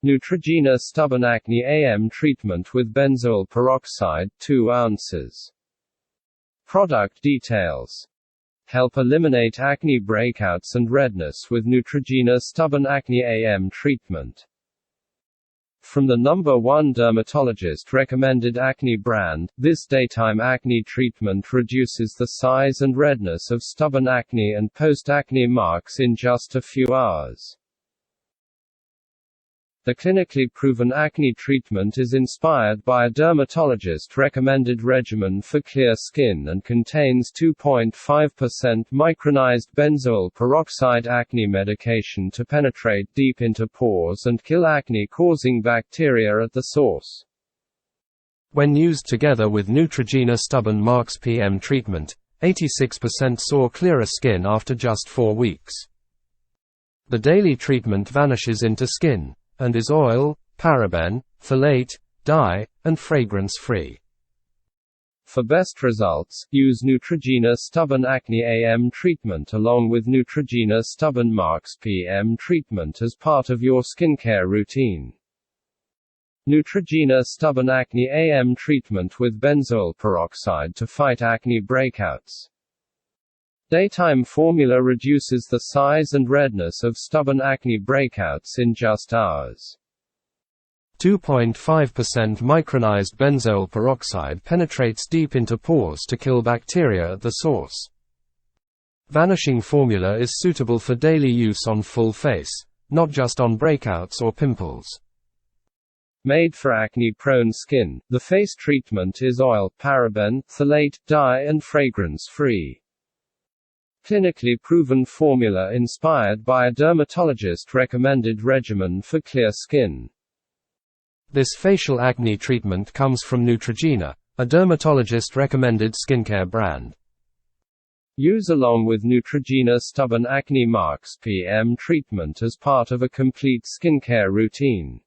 Neutrogena stubborn acne AM treatment with benzoyl peroxide, 2 ounces. Product details. Help eliminate acne breakouts and redness with Neutrogena stubborn acne AM treatment. From the #1 dermatologist-recommended acne brand, this daytime acne treatment reduces the size and redness of stubborn acne and post-acne marks in just a few hours. The clinically proven acne treatment is inspired by a dermatologist-recommended regimen for clear skin and contains 2.5% micronized benzoyl peroxide acne medication to penetrate deep into pores and kill acne-causing bacteria at the source. When used together with Neutrogena stubborn marks PM treatment, 86% saw clearer skin after just 4 weeks. The daily treatment vanishes into skin, and is oil, paraben, phthalate, dye, and fragrance-free. For best results, use Neutrogena stubborn acne AM treatment along with Neutrogena stubborn marks PM treatment as part of your skincare routine. Neutrogena stubborn acne AM treatment with benzoyl peroxide to fight acne breakouts. Daytime formula reduces the size and redness of stubborn acne breakouts in just hours. 2.5% micronized benzoyl peroxide penetrates deep into pores to kill bacteria at the source. Vanishing formula is suitable for daily use on full face, not just on breakouts or pimples. Made for acne-prone skin, the face treatment is oil, paraben, phthalate, dye and fragrance-free. Clinically proven formula inspired by a dermatologist-recommended regimen for clear skin. This facial acne treatment comes from Neutrogena, a dermatologist-recommended skincare brand. Use along with Neutrogena stubborn acne marks PM treatment as part of a complete skincare routine.